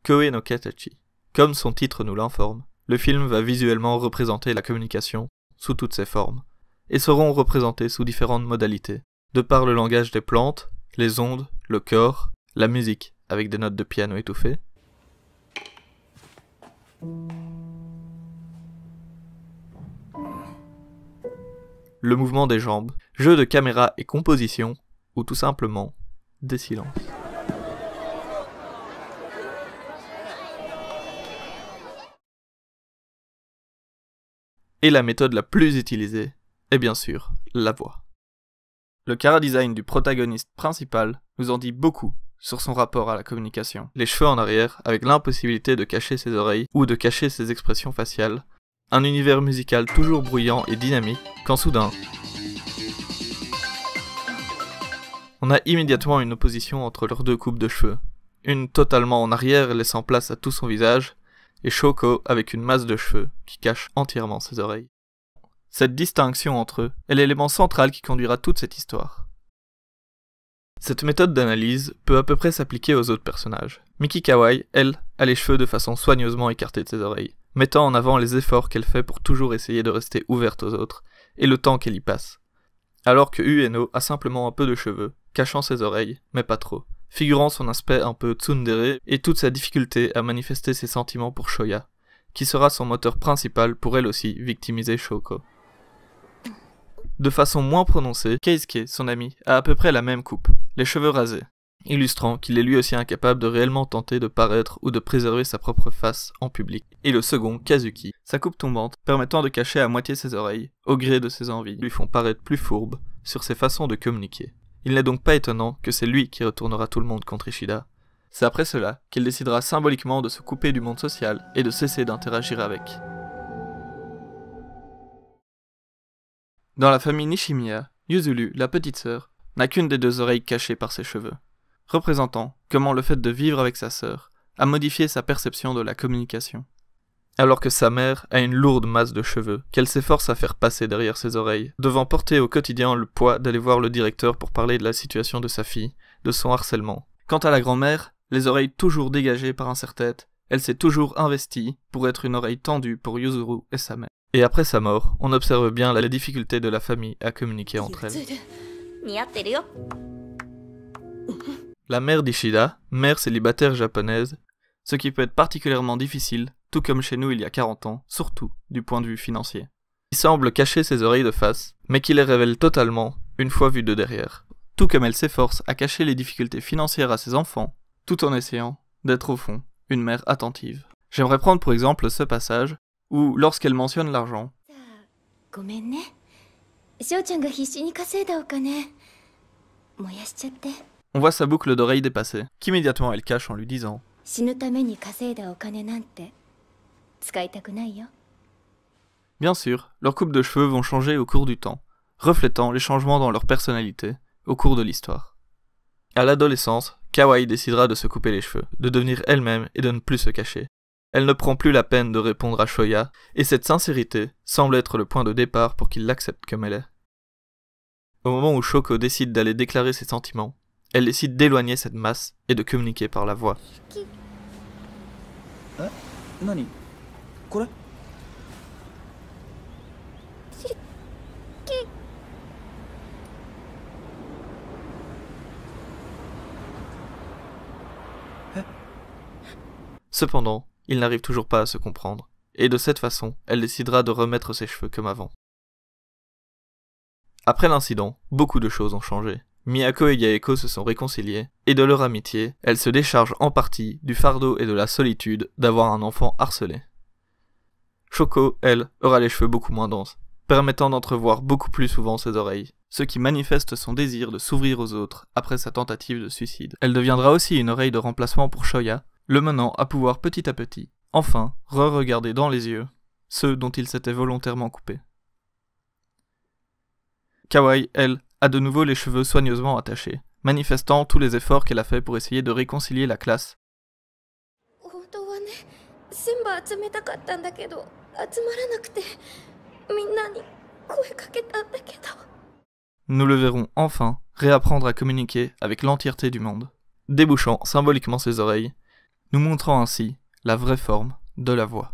Koe no Katachi. Comme son titre nous l'informe, le film va visuellement représenter la communication sous toutes ses formes, et seront représentés sous différentes modalités, de par le langage des plantes, les ondes, le corps, la musique avec des notes de piano étouffées, le mouvement des jambes, jeu de caméra et composition, ou tout simplement des silences. Et la méthode la plus utilisée est bien sûr la voix. Le chara-design du protagoniste principal nous en dit beaucoup sur son rapport à la communication. Les cheveux en arrière, avec l'impossibilité de cacher ses oreilles ou de cacher ses expressions faciales, un univers musical toujours bruyant et dynamique, quand soudain, on a immédiatement une opposition entre leurs deux coupes de cheveux. Une totalement en arrière laissant place à tout son visage, et Shoko avec une masse de cheveux qui cache entièrement ses oreilles. Cette distinction entre eux est l'élément central qui conduira toute cette histoire. Cette méthode d'analyse peut à peu près s'appliquer aux autres personnages. Miki Kawai, elle, a les cheveux de façon soigneusement écartés de ses oreilles, mettant en avant les efforts qu'elle fait pour toujours essayer de rester ouverte aux autres, et le temps qu'elle y passe. Alors que Ueno a simplement un peu de cheveux, cachant ses oreilles, mais pas trop, figurant son aspect un peu tsundere et toute sa difficulté à manifester ses sentiments pour Shoya, qui sera son moteur principal pour elle aussi victimiser Shoko. De façon moins prononcée, Keisuke, son ami, a à peu près la même coupe, les cheveux rasés, illustrant qu'il est lui aussi incapable de réellement tenter de paraître ou de préserver sa propre face en public. Et le second, Kazuki, sa coupe tombante, permettant de cacher à moitié ses oreilles, au gré de ses envies, lui font paraître plus fourbe sur ses façons de communiquer. Il n'est donc pas étonnant que c'est lui qui retournera tout le monde contre Ishida. C'est après cela qu'il décidera symboliquement de se couper du monde social et de cesser d'interagir avec. Dans la famille Nishimiya, Yuzuru, la petite sœur, n'a qu'une des deux oreilles cachée par ses cheveux, représentant comment le fait de vivre avec sa sœur a modifié sa perception de la communication. Alors que sa mère a une lourde masse de cheveux qu'elle s'efforce à faire passer derrière ses oreilles, devant porter au quotidien le poids d'aller voir le directeur pour parler de la situation de sa fille, de son harcèlement. Quant à la grand-mère, les oreilles toujours dégagées par un serre-tête, elle s'est toujours investie pour être une oreille tendue pour Yuzuru et sa mère. Et après sa mort, on observe bien la difficulté de la famille à communiquer entre elles. La mère d'Ishida, mère célibataire japonaise, ce qui peut être particulièrement difficile, tout comme chez nous il y a 40 ans, surtout du point de vue financier. Il semble cacher ses oreilles de face, mais qui les révèle totalement une fois vues de derrière. Tout comme elle s'efforce à cacher les difficultés financières à ses enfants, tout en essayant d'être au fond une mère attentive. J'aimerais prendre pour exemple ce passage où, lorsqu'elle mentionne l'argent, on voit sa boucle d'oreille dépasser, qu'immédiatement elle cache en lui disant Bien sûr, leurs coupes de cheveux vont changer au cours du temps, reflétant les changements dans leur personnalité au cours de l'histoire. À l'adolescence, Kawai décidera de se couper les cheveux, de devenir elle-même et de ne plus se cacher. Elle ne prend plus la peine de répondre à Shoya, et cette sincérité semble être le point de départ pour qu'il l'accepte comme elle est. Au moment où Shoko décide d'aller déclarer ses sentiments, elle décide d'éloigner cette masse et de communiquer par la voix. Cependant, ils n'arrivent toujours pas à se comprendre, et de cette façon, elle décidera de remettre ses cheveux comme avant. Après l'incident, beaucoup de choses ont changé. Miyako et Yaeko se sont réconciliés, et de leur amitié, elle se décharge en partie du fardeau et de la solitude d'avoir un enfant harcelé. Shoko, elle, aura les cheveux beaucoup moins denses, permettant d'entrevoir beaucoup plus souvent ses oreilles, ce qui manifeste son désir de s'ouvrir aux autres après sa tentative de suicide. Elle deviendra aussi une oreille de remplacement pour Shoya, le menant à pouvoir petit à petit, enfin, re-regarder dans les yeux ceux dont il s'était volontairement coupé. Kawai, elle, a de nouveau les cheveux soigneusement attachés, manifestant tous les efforts qu'elle a fait pour essayer de réconcilier la classe. Nous le verrons enfin réapprendre à communiquer avec l'entièreté du monde, débouchant symboliquement ses oreilles, nous montrant ainsi la vraie forme de la voix.